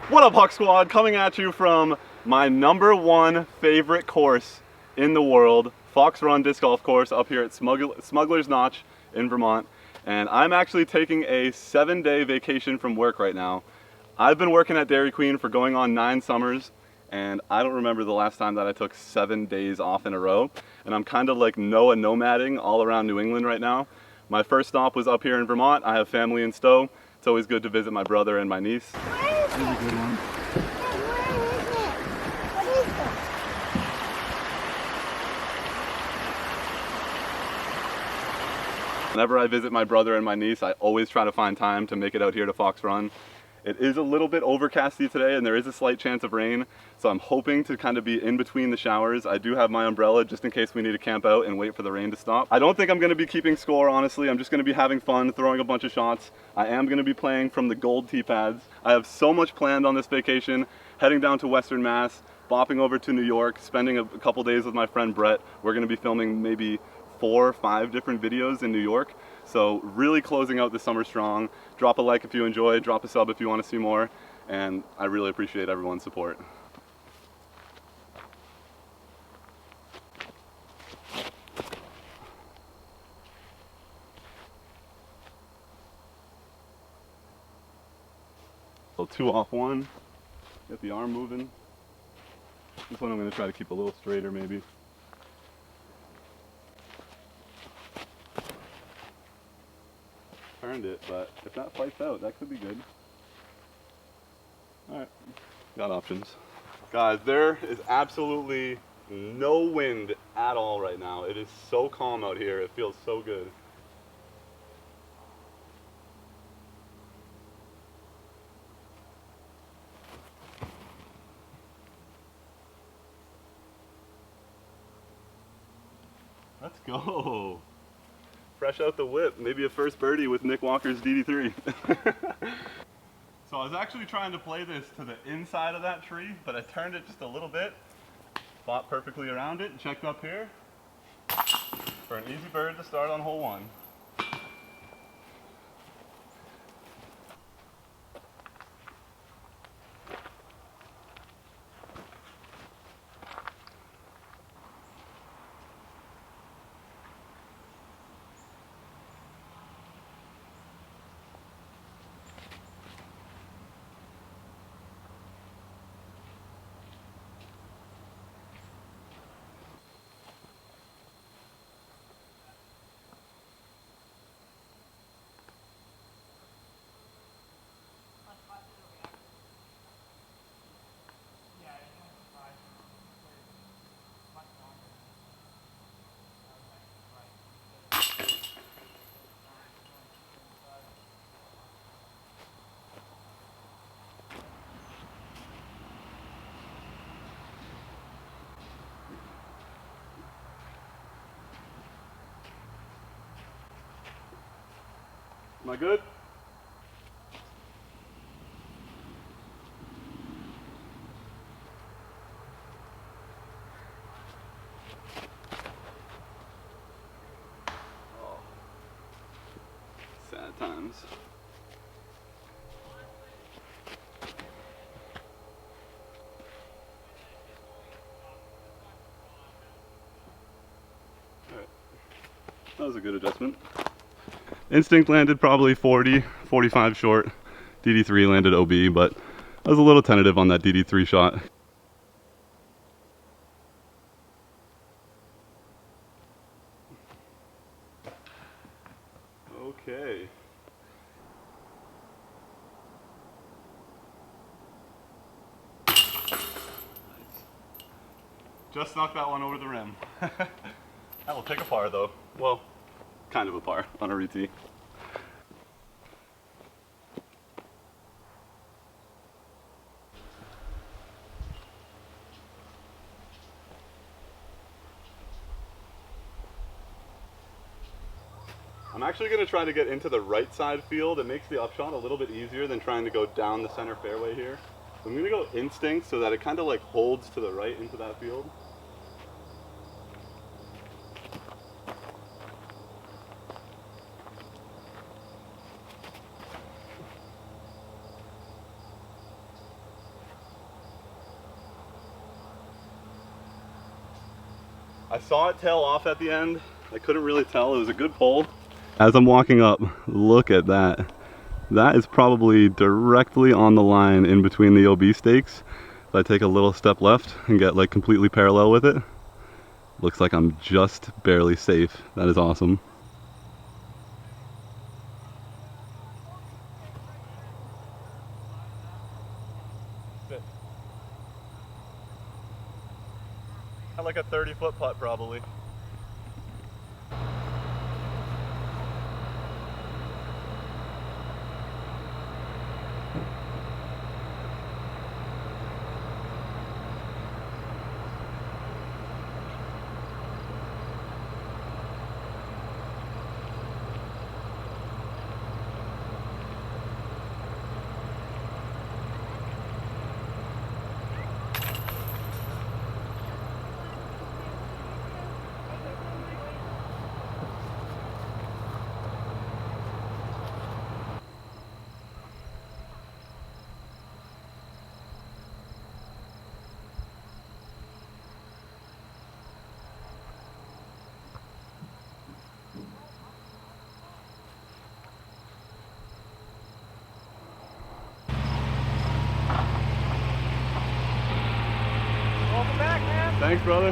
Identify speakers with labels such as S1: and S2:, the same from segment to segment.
S1: What up, Huck Squad? Coming at you from my #1 favorite course in the world, Fox Run Disc Golf Course up here at Smugglers Notch in Vermont. And I'm actually taking a 7-day vacation from work right now. I've been working at Dairy Queen for going on 9 summers, and I don't remember the last time that I took 7 days off in a row. And I'm kind of like Noah nomading all around New England right now. My first stop was up here in Vermont. I have family in Stowe. It's always good to visit my brother and my niece.
S2: This is a good one. What is this?
S1: Whenever I visit my brother and my niece, I always try to find time to make it out here to Fox Run. It is a little bit overcasty today and there is a slight chance of rain, so I'm hoping to kind of be in between the showers. I do have my umbrella just in case we need to camp out and wait for the rain to stop. I don't think I'm going to be keeping score, honestly. I'm just going to be having fun, throwing a bunch of shots. I am going to be playing from the gold tee pads. I have so much planned on this vacation, heading down to Western Mass, bopping over to New York, spending a couple days with my friend Brett. We're going to be filming maybe 4 or 5 different videos in New York. So really closing out the summer strong. Drop a like if you enjoy, drop a sub if you want to see more, and I really appreciate everyone's support. So 2 off 1, get the arm moving. This one I'm going to try to keep a little straighter maybe. Turned it, but if that fights out, that could be good. Alright, got options. Guys, there is absolutely no wind at all right now. It is so calm out here, it feels so good. Let's go. Fresh out the whip, maybe a first birdie with Nick Walker's DD3. So I was actually trying to play this to the inside of that tree, but I turned it just a little bit, fought perfectly around it, and checked up here for an easy bird to start on hole 1. Am I good? Oh, sad times. All right. That was a good adjustment. Instinct landed probably 40, 45 short. DD3 landed OB, but I was a little tentative on that DD3 shot. Okay. Just snuck that one over the rim. That will take a par though. Well, kind of a par on a re-tee. I'm actually going to try to get into the right side field. It makes the upshot a little bit easier than trying to go down the center fairway here. So I'm going to go instinct so that it kind of like holds to the right into that field. I saw it tail off at the end. I couldn't really tell. It was a good pull. As I'm walking up, look at that. That is probably directly on the line in between the OB stakes. If I take a little step left and get like completely parallel with it, looks like I'm just barely safe. That is awesome. Like a 30-foot putt probably. Welcome back, man. Thanks, brother.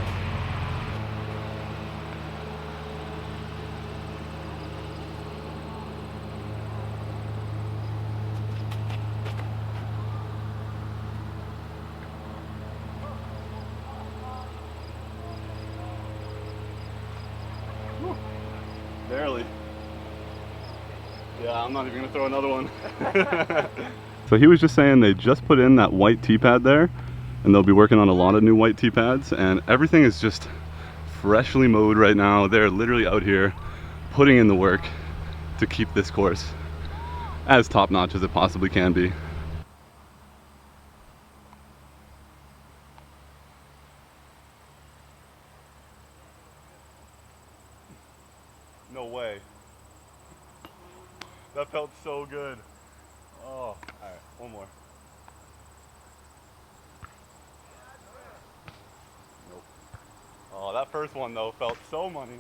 S1: Whew. Barely. Yeah, I'm not even gonna throw another one. So he was just saying they just put in that white tee pad there, and they'll be working on a lot of new white tee pads, and everything is just freshly mowed right now. They're literally out here putting in the work to keep this course as top-notch as it possibly can be. No way. That felt so good. Oh, all right, one more. Nope. Oh, that first one though felt so money.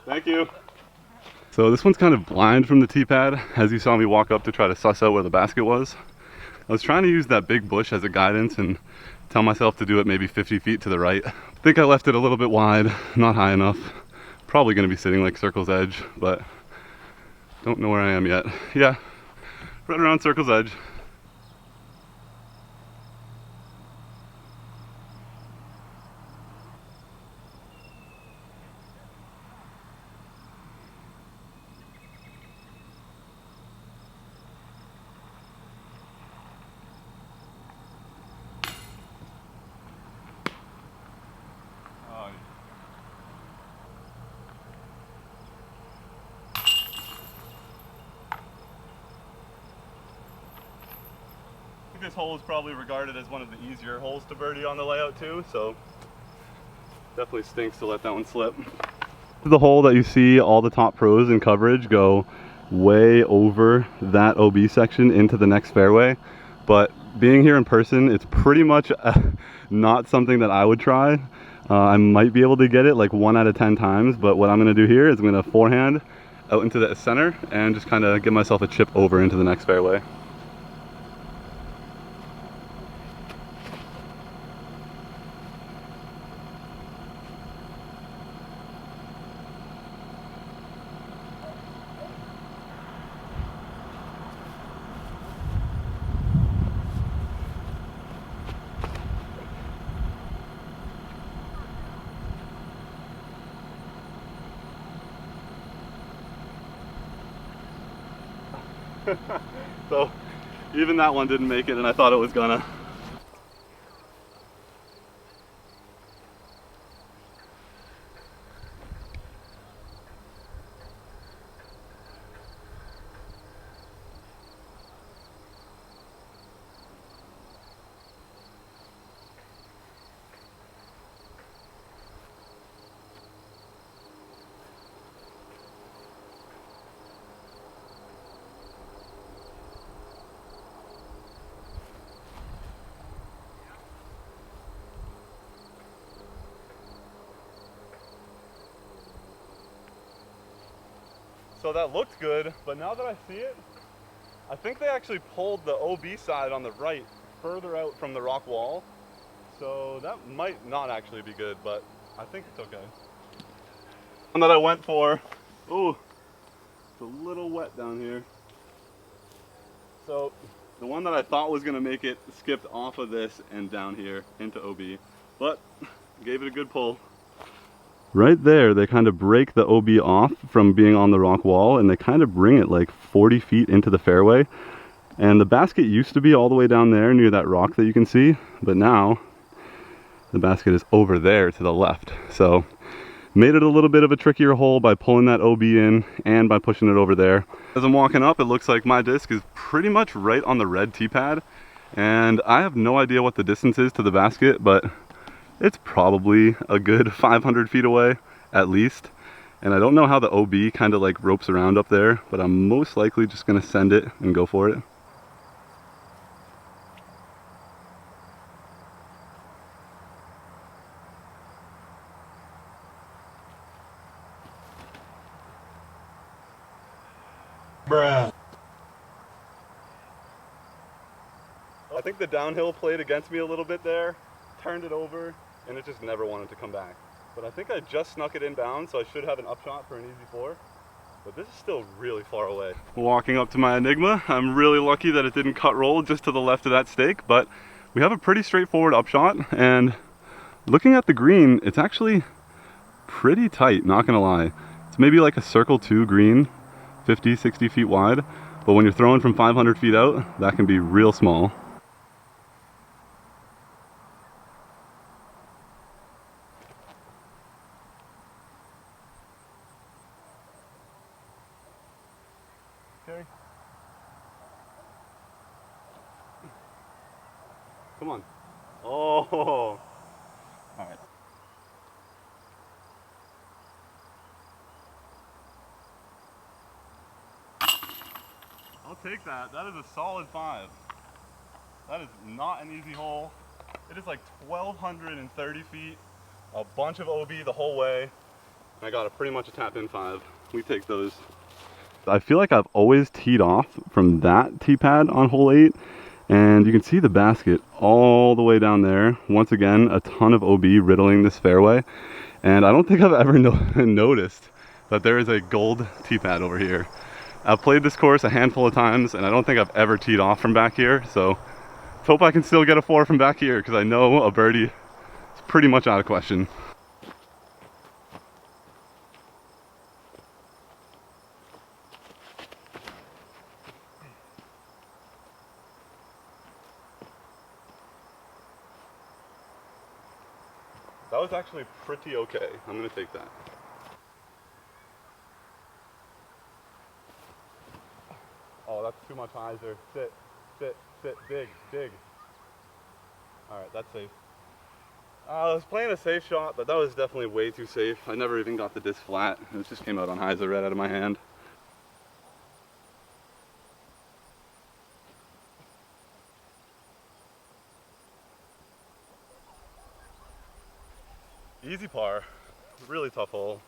S1: Thank you. So this one's kind of blind from the tee pad, as you saw me walk up to try to suss out where the basket was. I was trying to use that big bush as a guidance and tell myself to do it maybe 50 feet to the right. I think I left it a little bit wide, not high enough. Probably gonna be sitting like circle's edge, but don't know where I am yet. Yeah, right around circle's edge. This hole is probably regarded as one of the easier holes to birdie on the layout too, so definitely stinks to let that one slip. The hole that you see all the top pros in coverage go way over that OB section into the next fairway, but being here in person, it's pretty much not something that I would try. I might be able to get it like 1 out of 10 times, but what I'm going to do here is I'm going to forehand out into the center and just kind of give myself a chip over into the next fairway. So even that one didn't make it, and I thought it was gonna. So that looked good, but now that I see it, I think they actually pulled the OB side on the right further out from the rock wall. So that might not actually be good, but I think it's okay. One that I went for, ooh, it's a little wet down here. So the one that I thought was gonna make it skipped off of this and down here into OB, but gave it a good pull. Right there, they kind of break the OB off from being on the rock wall, and they kind of bring it like 40 feet into the fairway. And the basket used to be all the way down there near that rock that you can see, but now the basket is over there to the left. So made it a little bit of a trickier hole by pulling that OB in and by pushing it over there. As I'm walking up, it looks like my disc is pretty much right on the red tee pad, and I have no idea what the distance is to the basket, but it's probably a good 500 feet away at least. And I don't know how the OB kind of like ropes around up there, but I'm most likely just gonna send it and go for it.
S2: Bruh.
S1: I think the downhill played against me a little bit there, turned it over, and it just never wanted to come back. But I think I just snuck it inbound, so I should have an upshot for an easy 4. But this is still really far away. Walking up to my Enigma, I'm really lucky that it didn't cut roll just to the left of that stake, but we have a pretty straightforward upshot, and looking at the green, it's actually pretty tight, not gonna lie. It's maybe like a circle 2 green, 50, 60 feet wide, but when you're throwing from 500 feet out, that can be real small. Okay. Come on. Oh. All right. I'll take that. That is a solid 5. That is not an easy hole. It is like 1,230 feet, a bunch of OB the whole way. And I got a pretty much a tap in 5. We take those. I feel like I've always teed off from that tee pad on hole 8, and you can see the basket all the way down there. Once again, a ton of OB riddling this fairway, and I don't think I've ever noticed that there is a gold tee pad over here. I've played this course a handful of times, and I don't think I've ever teed off from back here, so let's hope I can still get a 4 from back here, because I know a birdie is pretty much out of question. That was actually pretty okay. I'm gonna take that. Oh, that's too much hyzer. Sit, sit, sit, dig, dig. All right, that's safe. I was playing a safe shot, but that was definitely way too safe. I never even got the disc flat. It just came out on hyzer right out of my hand. Easy par. Really tough hole.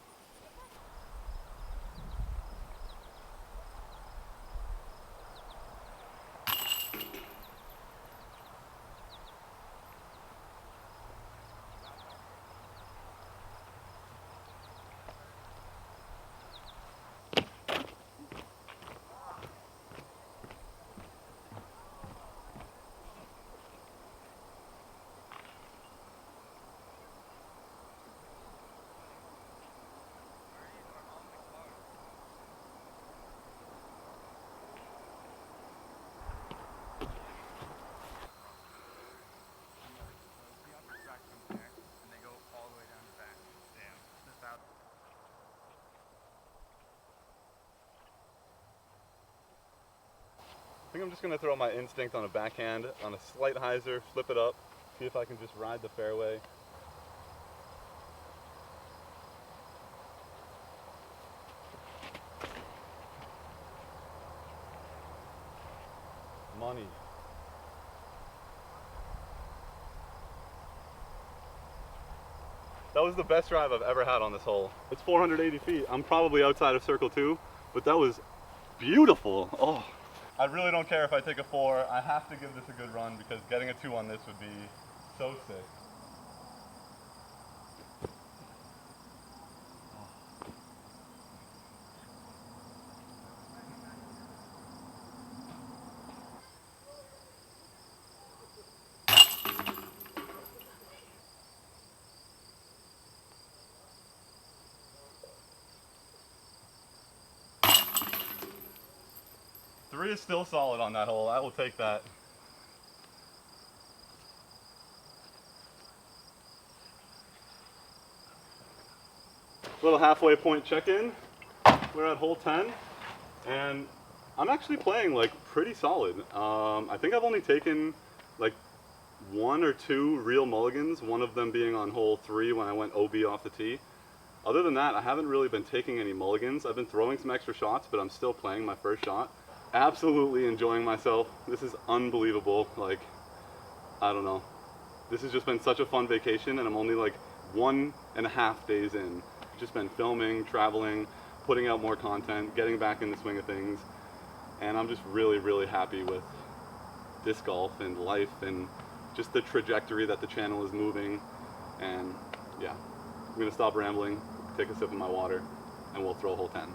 S1: think I'm just going to throw my instinct on a backhand, on a slight hyzer, flip it up, see if I can just ride the fairway. Money. That was the best drive I've ever had on this hole. It's 480 feet. I'm probably outside of circle 2, but that was beautiful. Oh, I really don't care if I take a 4. I have to give this a good run because getting a 2 on this would be so sick. Three is still solid on that hole. I will take that. Little halfway point check-in. We're at hole 10, and I'm actually playing like pretty solid. I think I've only taken like 1 or 2 real mulligans, one of them being on hole 3 when I went OB off the tee. Other than that, I haven't really been taking any mulligans. I've been throwing some extra shots, but I'm still playing my first shot. Absolutely enjoying myself. This is unbelievable. Like, I don't know. This has just been such a fun vacation, and I'm only like 1.5 days in. Just been filming, traveling, putting out more content, getting back in the swing of things. And I'm just really, really happy with disc golf and life and just the trajectory that the channel is moving. And yeah, I'm gonna stop rambling, take a sip of my water, and we'll throw hole 10.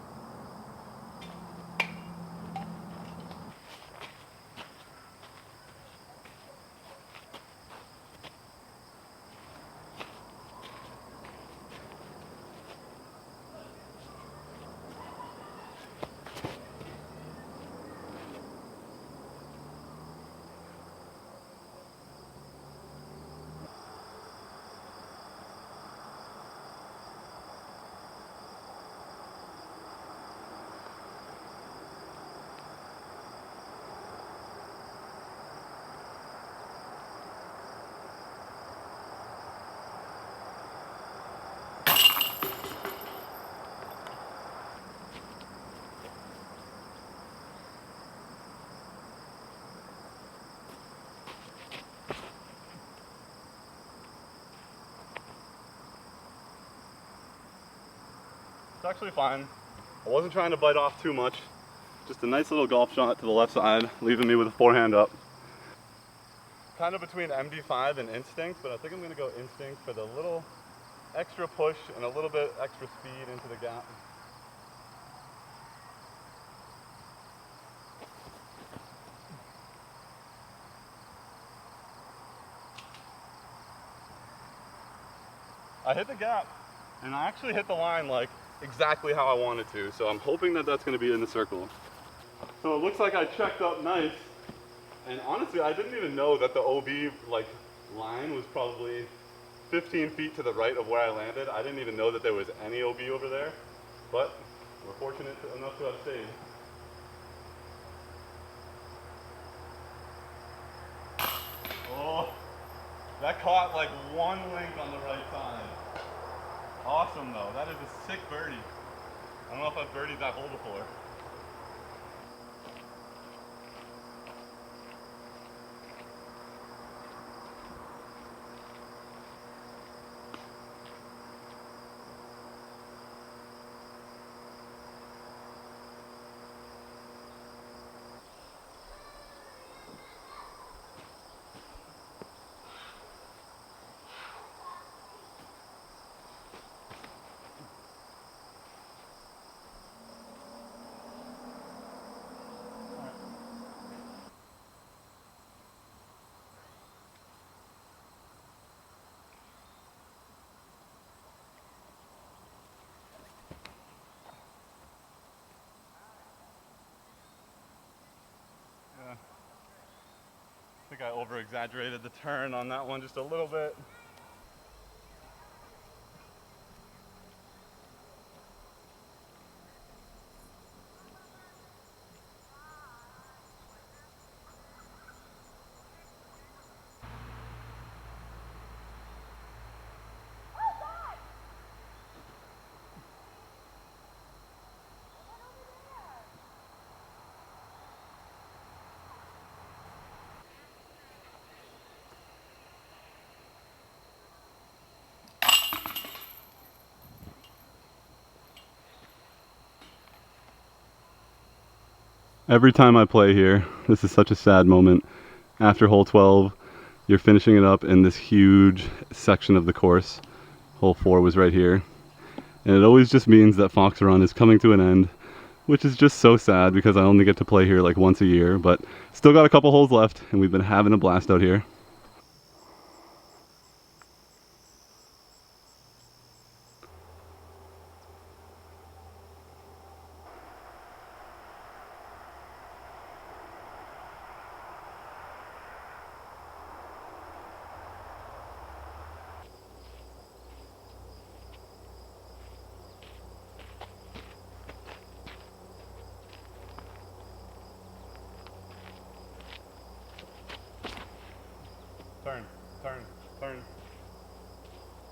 S1: It's actually fine. I wasn't trying to bite off too much. Just a nice little golf shot to the left side, leaving me with a forehand up. Kind of between MD5 and instinct, but I think I'm going to go instinct for the little extra push and a little bit extra speed into the gap. I hit the gap, and I actually hit the line like exactly how I wanted to, so I'm hoping that that's going to be in the circle. So it looks like I checked up nice, and honestly I didn't even know that the OB like line was probably 15 feet to the right of where I landed. I didn't even know that there was any OB over there, but we're fortunate enough to have stayed. Oh, that caught like one link on the right side. Awesome though, that is a sick birdie. I don't know if I've birdied that hole before. I think I over-exaggerated the turn on that one just a little bit. Every time I play here, this is such a sad moment. After hole 12, you're finishing it up in this huge section of the course. Hole 4 was right here. And it always just means that Fox Run is coming to an end, which is just so sad because I only get to play here like once a year, but still got a couple holes left and we've been having a blast out here. Turn, turn, turn.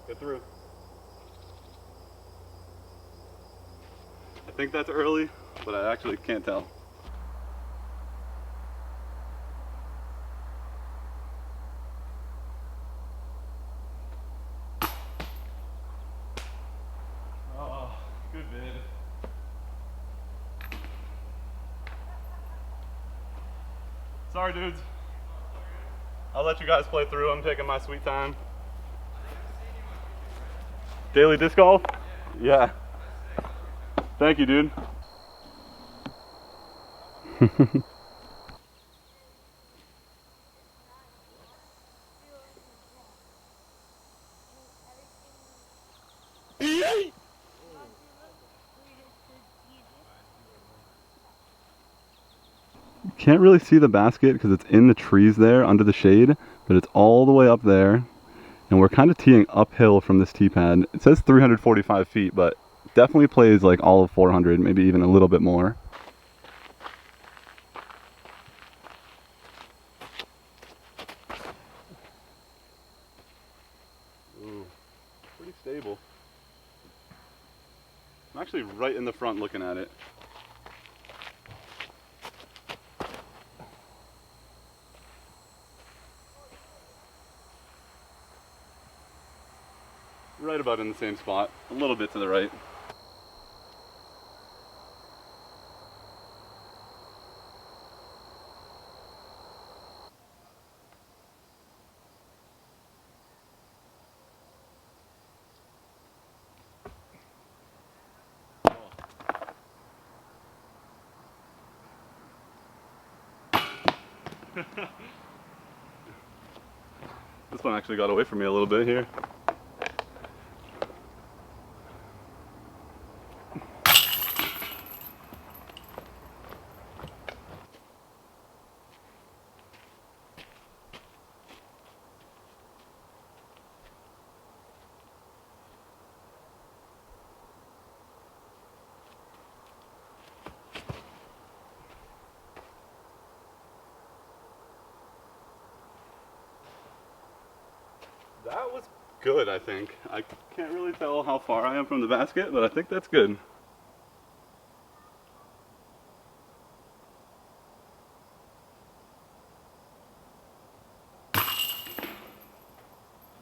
S1: Get through. I think that's early, but I actually can't tell. Oh, good vid. Sorry, dudes. I'll let you guys play through. I'm taking my sweet time. Daily disc golf? Yeah. Thank you, dude. Can't really see the basket because it's in the trees there under the shade, but it's all the way up there. And we're kind of teeing uphill from this tee pad. It says 345 feet, but definitely plays like all of 400, maybe even a little bit more. Ooh, pretty stable. I'm actually right in the front looking at it. Right about in the same spot, a little bit to the right. This one actually got away from me a little bit here. That was good, I think. I can't really tell how far I am from the basket, but I think that's good.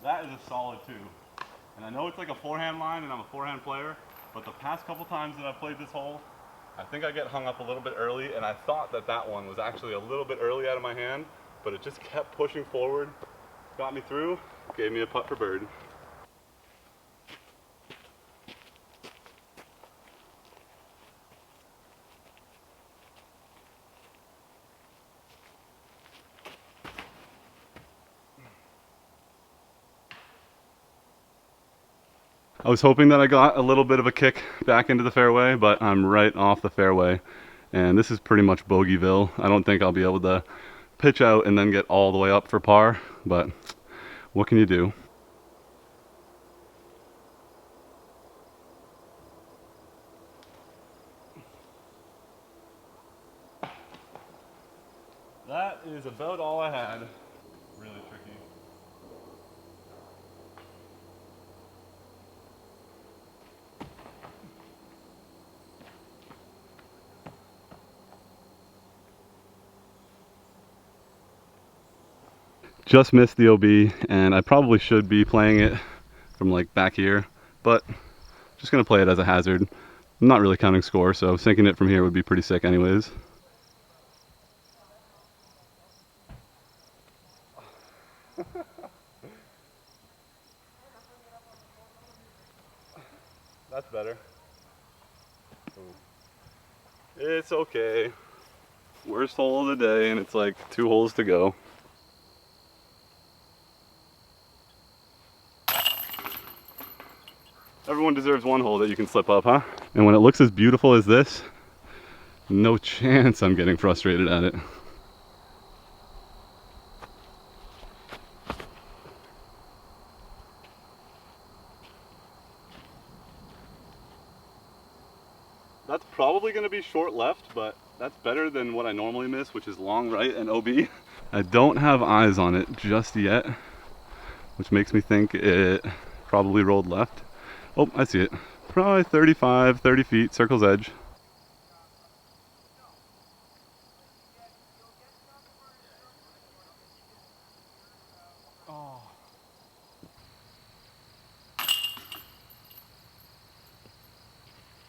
S1: That is a solid 2. And I know it's like a forehand line and I'm a forehand player, but the past couple times that I've played this hole, I think I get hung up a little bit early, and I thought that that one was actually a little bit early out of my hand, but it just kept pushing forward, got me through, gave me a putt for bird. I was hoping that I got a little bit of a kick back into the fairway, but I'm right off the fairway, and this is pretty much bogeyville. I don't think I'll be able to pitch out and then get all the way up for par, but what can you do? That is about all I had. Really tricky. Just missed the OB, and I probably should be playing it from like back here, but just gonna play it as a hazard. I'm not really counting score, so sinking it from here would be pretty sick anyways. That's better. It's okay. Worst hole of the day, and it's like 2 holes to go. Everyone deserves 1 hole that you can slip up, huh? And when it looks as beautiful as this, no chance I'm getting frustrated at it. That's probably going to be short left, but that's better than what I normally miss, which is long right and OB. I don't have eyes on it just yet, which makes me think it probably rolled left. Oh, I see it. Probably 35, 30 feet, circle's edge. Oh.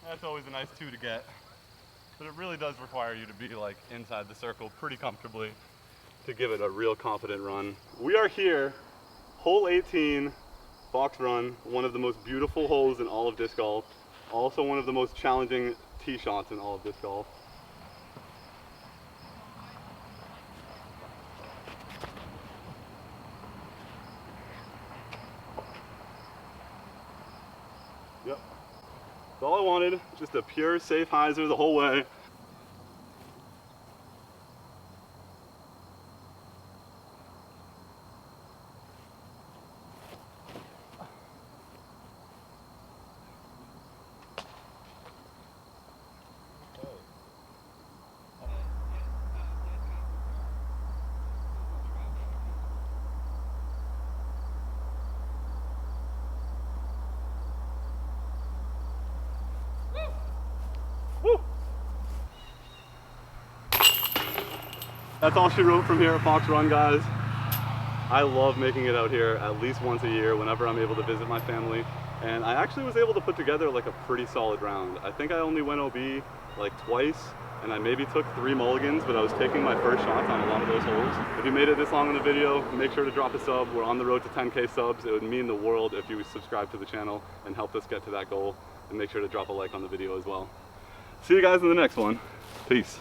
S1: That's always a nice 2 to get. But it really does require you to be like inside the circle pretty comfortably to give it a real confident run. We are here, hole 18, Fox Run, one of the most beautiful holes in all of disc golf. Also one of the most challenging tee shots in all of disc golf. Yep. That's all I wanted, just a pure safe hyzer the whole way. Woo! That's all she wrote from here at Fox Run, guys. I love making it out here at least once a year whenever I'm able to visit my family. And I actually was able to put together like a pretty solid round. I think I only went OB like twice, and I maybe took 3 mulligans, but I was taking my first shots on a lot of those holes. If you made it this long in the video, make sure to drop a sub. We're on the road to 10K subs. It would mean the world if you would subscribe to the channel and help us get to that goal. And make sure to drop a like on the video as well. See you guys in the next one. Peace.